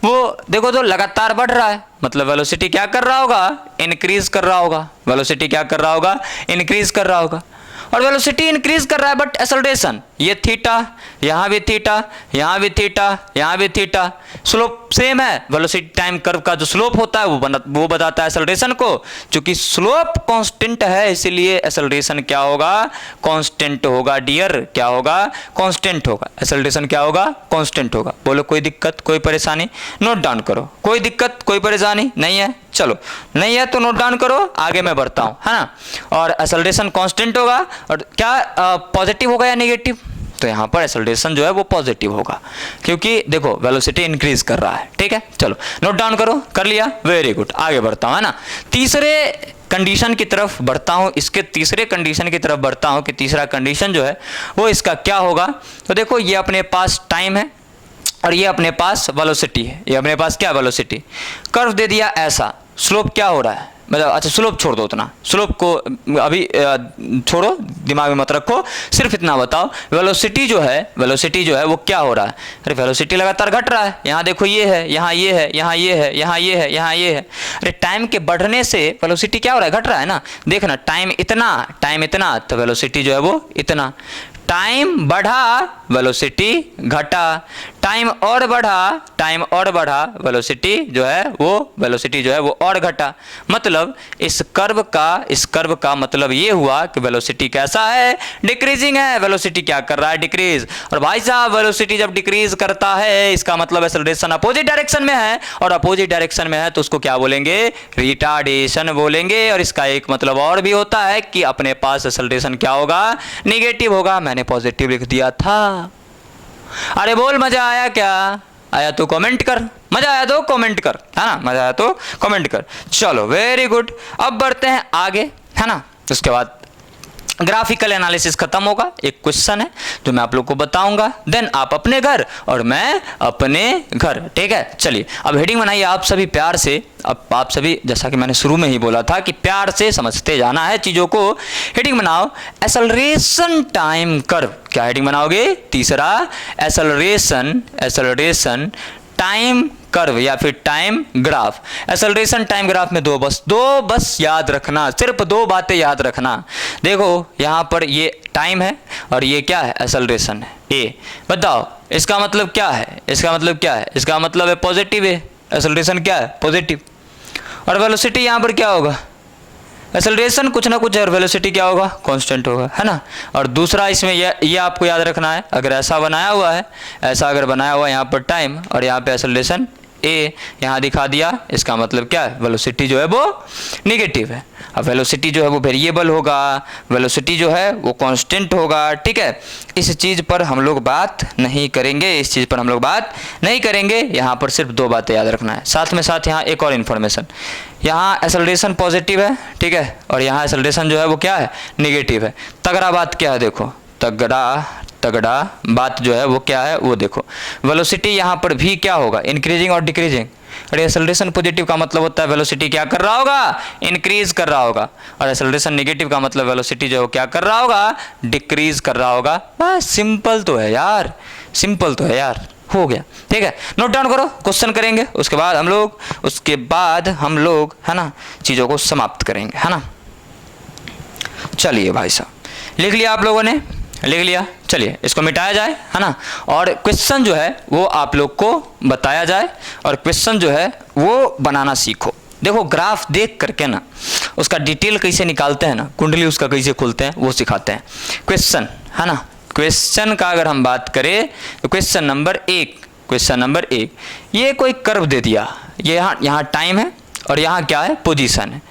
वो देखो तो लगातार बढ़ रहा है। मतलब वेलोसिटी क्या कर रहा होगा, इंक्रीज कर रहा होगा। वेलोसिटी क्या कर रहा होगा, इंक्रीज कर रहा होगा। और वेलोसिटी इंक्रीज कर रहा है बट एक्सेलरेशन, ये थीटा, यहाँ भी थीटा, यहाँ भी थीटा, यहाँ भी थीटा। स्लोप सेम है, वेलोसिटी टाइम कर्व का जो स्लोप होता है वो बताता है एक्सेलरेशन को। क्योंकि स्लोप कांस्टेंट है इसीलिए एक्सेलरेशन क्या होगा, कांस्टेंट होगा डियर। क्या होगा, कांस्टेंट होगा। एक्सेलरेशन क्या होगा, कांस्टेंट होगा। बोलो कोई दिक्कत, कोई परेशानी, नोट डाउन करो। कोई दिक्कत, कोई परेशानी नहीं है, चलो नहीं है तो नोट डाउन करो, आगे मैं बढ़ता हूं, है ना। और एक्सेलरेशन कांस्टेंट होगा और क्या पॉजिटिव होगा या नेगेटिव, तो यहां पर एक्सेलरेशन जो है वो पॉजिटिव होगा क्योंकि देखो वेलोसिटी इंक्रीज कर रहा है। ठीक है, चलो नोट डाउन करो, कर लिया, वेरी गुड। आगे बढ़ता हूं, है ना। तीसरे कंडीशन की तरफ बढ़ता हूं, इसके तीसरे कंडीशन की तरफ बढ़ता हूं कि तीसरा कंडीशन जो है वो इसका क्या होगा। तो देखो ये अपने पास टाइम है और ये अपने पास वेलोसिटी है। ये अपने पास क्या, वेलोसिटी। कर्व दे दिया ऐसा, स्लोप क्या हो रहा है, मतलब अच्छा स्लोप छोड़ दो, उतना स्लोप को अभी छोड़ो, दिमाग में मत रखो, सिर्फ इतना बताओ वेलोसिटी जो है वो क्या हो रहा है। अरे वेलोसिटी लगातार घट रहा है, यहाँ देखो ये है, यहाँ ये है, यहाँ ये है, यहाँ ये है, यहाँ ये है। अरे टाइम के बढ़ने से वेलोसिटी क्या हो रहा है, घट रहा है ना। देखना टाइम इतना तो वेलोसिटी जो है वो इतना। टाइम बढ़ा, वेलोसिटी घटा, टाइम और बढ़ा, वेलोसिटी जो है वो और घटा। मतलब इस कर्व का मतलब ये हुआ कि वेलोसिटी कैसा है, डिक्रीजिंग है। वेलोसिटी क्या कर रहा है, डिक्रीज। और भाई साहब वेलोसिटी जब डिक्रीज करता है इसका मतलब एक्सेलरेशन अपोजिट डायरेक्शन में है, और अपोजिट डायरेक्शन में है तो उसको क्या बोलेंगे, रिटार्डेशन बोलेंगे। और इसका एक मतलब और भी होता है कि अपने पास एक्सेलरेशन क्या होगा, नेगेटिव होगा। मैंने पॉजिटिव लिख दिया था। अरे बोल मजा आया क्या, आया तो कमेंट कर, मजा आया तो कमेंट कर, है ना, मजा आया तो कमेंट कर। चलो वेरी गुड, अब बढ़ते हैं आगे, है ना। उसके बाद ग्राफिकल एनालिसिस खत्म होगा। एक क्वेश्चन है जो मैं आप लोग को बताऊंगा, देन आप अपने घर और मैं अपने घर। ठीक है, चलिए अब हेडिंग बनाइए आप सभी प्यार से। अब आप सभी, जैसा कि मैंने शुरू में ही बोला था कि प्यार से समझते जाना है चीजों को। हेडिंग बनाओ एक्सेलरेशन टाइम कर्व। क्या हेडिंग बनाओगे, तीसरा एक्सेलरेशन टाइम कर्व या फिर time graph. Acceleration time graph में दो बस याद रखना, सिर्फ 2 बातें याद रखना। देखो यहां पर ये टाइम है और ये क्या है, एक्सेलरेशन है। ए बताओ इसका मतलब क्या है, इसका मतलब है पॉजिटिव है। एक्सेलरेशन क्या है, पॉजिटिव। और वेलोसिटी यहां पर क्या होगा, एक्सेलरेशन कुछ ना कुछ है और वेलोसिटी क्या होगा, कांस्टेंट होगा, है ना। और दूसरा इसमें ये आपको याद रखना है, अगर ऐसा बनाया हुआ है, यहाँ पर टाइम और यहाँ पे एक्सेलरेशन ए यहाँ दिखा दिया, इसका मतलब क्या है, वेलोसिटी जो है वो नेगेटिव है। अब वेलोसिटी जो है वो वेरिएबल होगा, वेलोसिटी जो है वो कांस्टेंट होगा। ठीक है, इस चीज़ पर हम लोग बात नहीं करेंगे, यहाँ पर सिर्फ 2 बातें याद रखना है। साथ में साथ यहाँ एक और इन्फॉर्मेशन, यहाँ एक्सेलरेशन पॉजिटिव है, ठीक है, और यहाँ एक्सेलरेशन जो है वो क्या है, नेगेटिव है। तगड़ा बात क्या है, देखो तगड़ा बात जो है वो क्या है वो देखो, वेलोसिटी यहाँ पर भी क्या होगा, इंक्रीजिंग और डिक्रीजिंग। अरे एक्सेलरेशन पॉजिटिव का मतलब होता है वेलोसिटी क्या कर रहा होगा, इंक्रीज कर रहा होगा, और एक्सेलरेशन नेगेटिव का मतलब वेलोसिटी जो है क्या कर रहा होगा, डिक्रीज कर रहा होगा। बस सिंपल तो है यार, सिंपल तो है यार, हो गया। ठीक है, नोट डाउन करो, क्वेश्चन करेंगे, उसके बाद हम लोग है ना चीज़ों को समाप्त करेंगे, है ना। चलिए भाई साहब, लिख लिया आप लोगों ने, लिख लिया, चलिए इसको मिटाया जाए, है ना, और क्वेश्चन जो है वो आप लोग को बताया जाए, और क्वेश्चन जो है वो बनाना सीखो। देखो ग्राफ देख करके ना उसका डिटेल कैसे निकालते हैं ना, कुंडली उसका कैसे खोलते हैं वो सिखाते हैं। क्वेश्चन है ना, क्वेश्चन का अगर हम बात करें तो क्वेश्चन नंबर 1, ये कोई कर्व दे दिया, ये यहाँ टाइम है और यहाँ क्या है, पोजीशन है।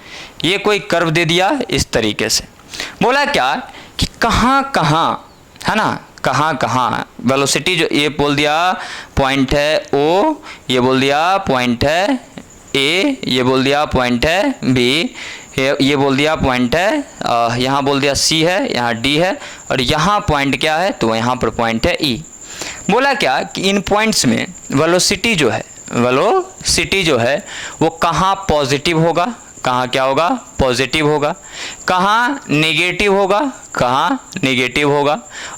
ये कोई कर्व दे दिया इस तरीके से, बोला क्या कि कहाँ है ना, कहाँ वेलोसिटी, जो ये बोल दिया पॉइंट है O, ये बोल दिया पॉइंट है A, ये बोल दिया पॉइंट है B, ये बोल दिया पॉइंट है यहाँ बोल दिया C है, यहाँ D है, और यहाँ पॉइंट क्या है, तो यहाँ पर पॉइंट है E। बोला क्या कि इन पॉइंट्स में वेलोसिटी जो है वो कहाँ पॉजिटिव होगा, कहाँ क्या होगा, पॉजिटिव होगा, कहाँ नेगेटिव होगा,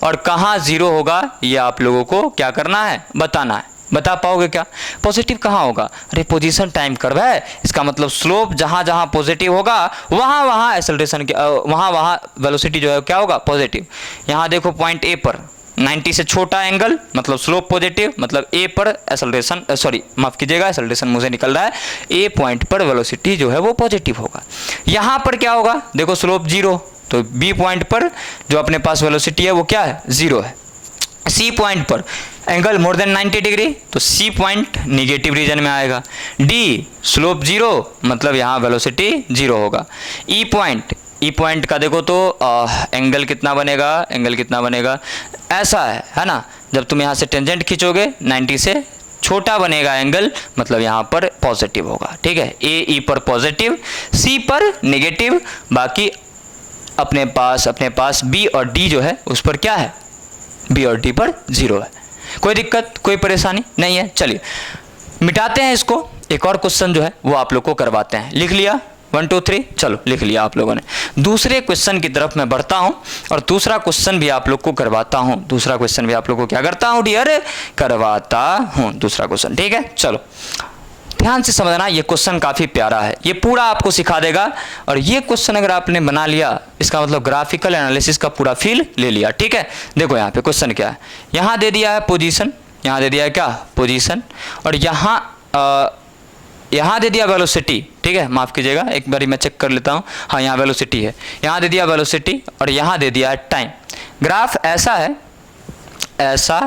और कहाँ जीरो होगा, ये आप लोगों को क्या करना है, बताना है। बता पाओगे क्या, पॉजिटिव कहाँ होगा, अरे पोजीशन टाइम कर्व है, इसका मतलब स्लोप जहाँ पॉजिटिव होगा वहाँ एक्सेलरेशन के वहाँ वेलोसिटी जो है क्या होगा, पॉजिटिव। यहाँ देखो पॉइंट ए पर 90 से छोटा एंगल मतलब स्लोप पॉजिटिव, मतलब ए पर एक्सेलरेशन, माफ कीजिएगा एक्सेलरेशन मुझे निकल रहा है, ए पॉइंट पर वेलोसिटी जो है वो पॉजिटिव होगा। यहाँ पर क्या होगा, देखो स्लोप जीरो, तो बी पॉइंट पर जो अपने पास वेलोसिटी है वो क्या है, जीरो है। सी पॉइंट पर एंगल मोर देन 90 डिग्री, तो सी पॉइंट निगेटिव रीजन में आएगा। डी स्लोप जीरो, मतलब यहाँ वेलोसिटी जीरो होगा। ई पॉइंट का देखो तो एंगल कितना बनेगा, ऐसा है ना, जब तुम यहाँ से टेंजेंट खींचोगे 90 से छोटा बनेगा एंगल, मतलब यहाँ पर पॉजिटिव होगा। ठीक है, ए ई पर पॉजिटिव, सी पर नेगेटिव, बाकी अपने पास बी और डी जो है उस पर क्या है, बी और डी पर जीरो है। कोई दिक्कत, कोई परेशानी नहीं है। चलिए मिटाते हैं इसको, एक और क्वेश्चन जो है वो आप लोग को करवाते हैं। लिख लिया 1 2 3, चलो लिख लिया आप लोगों ने। दूसरे क्वेश्चन की तरफ मैं बढ़ता हूं और दूसरा क्वेश्चन भी आप लोग को करवाता हूं, क्या करता हूं डियर, करवाता हूं दूसरा क्वेश्चन। ठीक है, चलो ध्यान से समझना, ये क्वेश्चन काफ़ी प्यारा है, ये पूरा आपको सिखा देगा, और ये क्वेश्चन अगर आपने बना लिया इसका मतलब ग्राफिकल एनालिसिस का पूरा फील ले लिया। ठीक है, देखो यहाँ पे क्वेश्चन क्या है, यहाँ दे दिया है पोजीशन, यहाँ दे दिया है क्या, पोजीशन, और यहाँ दे दिया वेलोसिटी। ठीक है, माफ़ कीजिएगा एक बारी मैं चेक कर लेता हूँ, हाँ यहाँ वेलोसिटी है, यहाँ दे दिया वेलोसिटी और यहाँ दे दिया है टाइम। ग्राफ ऐसा है, ऐसा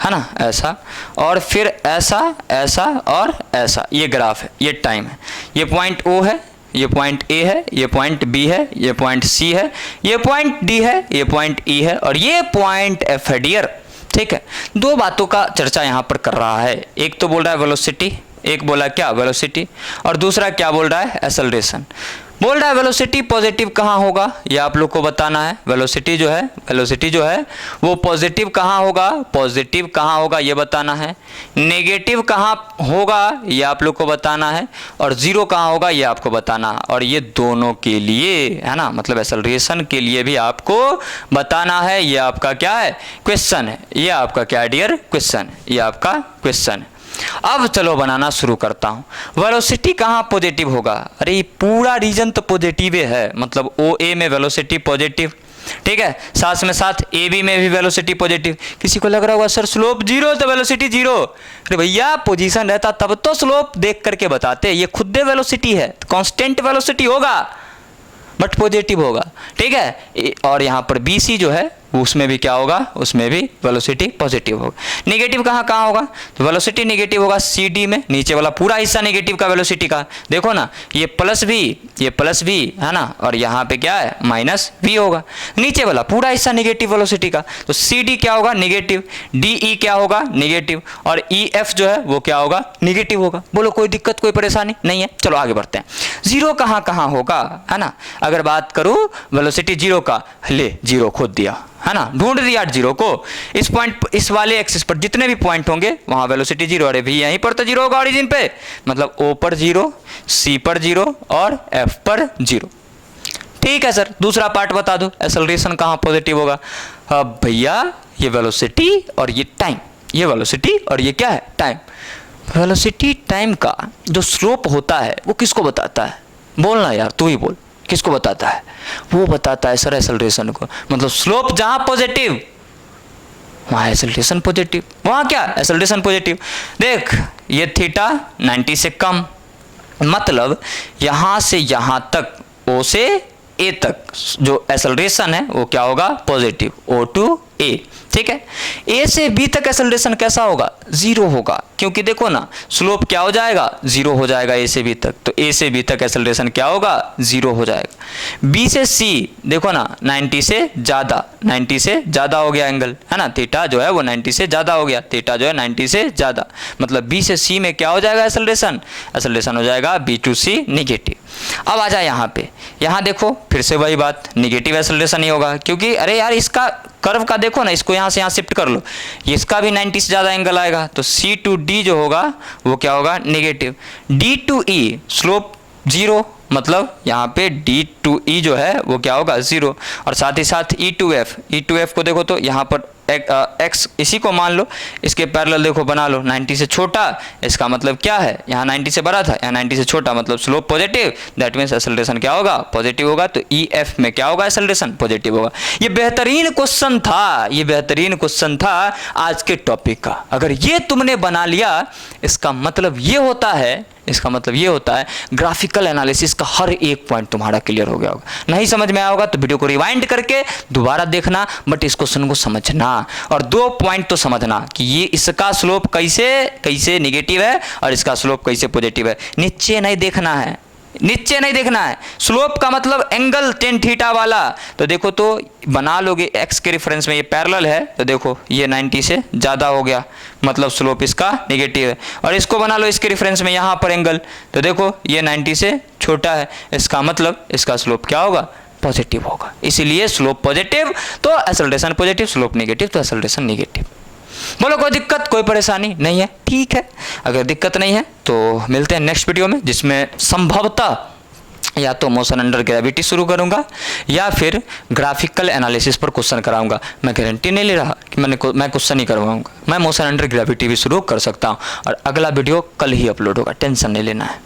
है ना, ऐसा, और फिर ऐसा और ऐसा, ये ग्राफ है, ये टाइम है। ये पॉइंट O है, ये पॉइंट A है, ये पॉइंट B है, ये पॉइंट C है, ये पॉइंट D है, ये पॉइंट E है, और ये पॉइंट F है डियर। ठीक है, दो बातों का चर्चा यहाँ पर कर रहा है, एक तो बोल रहा है वेलोसिटी, एक बोला क्या, वेलोसिटी, और दूसरा क्या बोल रहा है, एक्सेलरेशन। बोल रहा है वेलोसिटी पॉजिटिव कहाँ होगा, ये आप लोग को बताना है। वेलोसिटी जो है वो पॉजिटिव कहाँ होगा, ये बताना है। नेगेटिव कहाँ होगा ये आप लोग को बताना है, और जीरो कहाँ होगा ये आपको बताना है। और ये दोनों के लिए है ना, मतलब एक्सेलरेशन के लिए भी आपको बताना है। ये आपका क्या है, क्वेश्चन है, ये आपका क्या है डियर, क्वेश्चन है, ये आपका क्वेश्चन है। अब चलो बनाना शुरू करता हूं। वेलोसिटी कहाँ पॉजिटिव होगा, अरे पूरा रीजन तो पॉजिटिव है, मतलब OA में वेलोसिटी पॉजिटिव। ठीक है, साथ में साथ AB में भी वेलोसिटी पॉजिटिव। किसी को लग रहा होगा सर स्लोप जीरो तो वेलोसिटी जीरो, अरे भैया पोजीशन रहता तब तो स्लोप देख करके बताते, ये खुद वेलोसिटी है, कांस्टेंट वेलोसिटी होगा बट पॉजिटिव होगा। ठीक है, और यहाँ पर BC जो है उसमें भी क्या होगा, उसमें भी वेलोसिटी पॉजिटिव होगा। नेगेटिव कहाँ होगा, तो वेलोसिटी नेगेटिव होगा CD में, नीचे वाला पूरा हिस्सा नेगेटिव का वेलोसिटी का। देखो ना, ये प्लस भी है ना, और यहाँ पे क्या है, माइनस V होगा, नीचे वाला पूरा हिस्सा नेगेटिव वेलोसिटी का। तो CD क्या होगा, नेगेटिव, DE क्या होगा, नेगेटिव, और EF जो है वो क्या होगा, नेगेटिव होगा। बोलो कोई दिक्कत, कोई परेशानी नहीं है। चलो आगे बढ़ते हैं। जीरो कहाँ होगा, है ना, अगर बात करूँ वेलोसिटी जीरो का, ले जीरो खोद दिया, है ना, ढूंढ दिया जीरो को। इस पॉइंट, इस वाले एक्सिस पर जितने भी पॉइंट होंगे वहां वेलोसिटी जीरो। अरे भी यहीं पर तो जीरो होगा ओरिजिन पे, मतलब ओ पर जीरो, सी पर जीरो और एफ पर जीरो। ठीक है सर, दूसरा पार्ट बता दो, एक्सेलरेशन कहाँ पॉजिटिव होगा? अब भैया ये वेलोसिटी और ये टाइम, ये वेलोसिटी और ये क्या है? टाइम। वेलोसिटी टाइम का जो स्लोप होता है वो किसको बताता है? बोलना यार, तू ही बोल, किसको बताता है? वो बताता है सर एक्सेलरेशन को। मतलब स्लोप जहां पॉजिटिव वहां एक्सेलरेशन पॉजिटिव, वहां क्या? Acceleration positive. देख ये थीटा 90 से कम, मतलब यहां से यहां तक, ओ से ए तक जो एक्सेलरेशन है वो क्या होगा? पॉजिटिव, ओ टू ए। ठीक है, ए से बी तक एक्सेलरेशन कैसा होगा? जीरो होगा, क्योंकि देखो ना स्लोप क्या हो जाएगा? जीरो हो जाएगा ए से बी तक, तो ए से बी तक एक्सेलरेशन क्या होगा? जीरो हो जाएगा। बी से सी देखो ना 90 से ज़्यादा, 90 से ज़्यादा हो गया एंगल, है ना, थीटा जो है वो 90 से ज़्यादा हो गया, थीटा जो है 90 से ज़्यादा, मतलब बी से सी में क्या हो जाएगा? एक्सेलरेशन, एक्सेलरेशन हो जाएगा बी टू सी निगेटिव। अब आ जाए यहाँ पे, यहाँ देखो फिर से वही बात, निगेटिव एक्सेलरेशन ही होगा, क्योंकि अरे यार इसका कर्व का देखो ना, इसको यहाँ से यहाँ शिफ्ट कर लो, इसका भी 90 से ज़्यादा एंगल आएगा, तो सी टू डी जो होगा वो क्या होगा? Negative. D to E slope zero, मतलब यहाँ पे डी टू ई जो है वो क्या होगा? जीरो। और साथ ही साथ E to F, E to F को देखो तो यहाँ पर एक्स इसी को मान लो, इसके पैरेलल देखो बना लो, 90 से छोटा, इसका मतलब क्या है? यहाँ 90 से बड़ा था, यहाँ 90 से छोटा, मतलब slope positive, that means acceleration क्या होगा? पॉजिटिव होगा। तो ई एफ में क्या होगा? एक्सेलरेशन पॉजिटिव होगा। ये बेहतरीन क्वेश्चन था, ये बेहतरीन क्वेश्चन था आज के टॉपिक का। अगर ये तुमने बना लिया, इसका मतलब ये होता है, इसका मतलब ये होता है ग्राफिकल एनालिसिस का हर एक पॉइंट तुम्हारा क्लियर हो गया होगा। नहीं समझ में आया होगा तो वीडियो को रिवाइंड करके दोबारा देखना, बट इस क्वेश्चन को समझना और दो पॉइंट तो समझना कि ये इसका स्लोप कैसे कैसे निगेटिव है और इसका स्लोप कैसे पॉजिटिव है। नीचे नहीं देखना है, नीचे नहीं देखना है। स्लोप का मतलब एंगल टेन थीटा वाला, तो देखो तो बना लोगे एक्स के रेफरेंस में, ये पैरेलल है, तो देखो ये 90 से ज़्यादा हो गया, मतलब स्लोप इसका नेगेटिव है। और इसको बना लो इसके रेफरेंस में यहाँ पर एंगल, तो देखो ये 90 से छोटा है, इसका मतलब इसका स्लोप क्या होगा? पॉजिटिव होगा। इसीलिए स्लोप पॉजिटिव तो एक्सेलरेशन पॉजिटिव, स्लोप नेगेटिव तो एक्सेलरेशन नेगेटिव। बोलो कोई दिक्कत, कोई परेशानी नहीं है? ठीक है, अगर दिक्कत नहीं है तो मिलते हैं नेक्स्ट वीडियो में, जिसमें संभवतः या तो मोशन अंडर ग्रेविटी शुरू करूंगा या फिर ग्राफिकल एनालिसिस पर क्वेश्चन कराऊंगा। मैं गारंटी नहीं ले रहा कि मैं क्वेश्चन ही करवाऊंगा, मैं मोशन अंडर ग्रेविटी भी शुरू कर सकता हूं। और अगला वीडियो कल ही अपलोड होगा, टेंशन नहीं लेना है,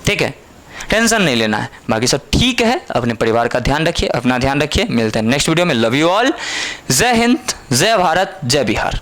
ठीक है, टेंशन नहीं लेना है। बाकी सब ठीक है, अपने परिवार का ध्यान रखिए, अपना ध्यान रखिए। मिलते हैं नेक्स्ट वीडियो में। लव यू ऑल, जय हिंद, जय भारत, जय बिहार।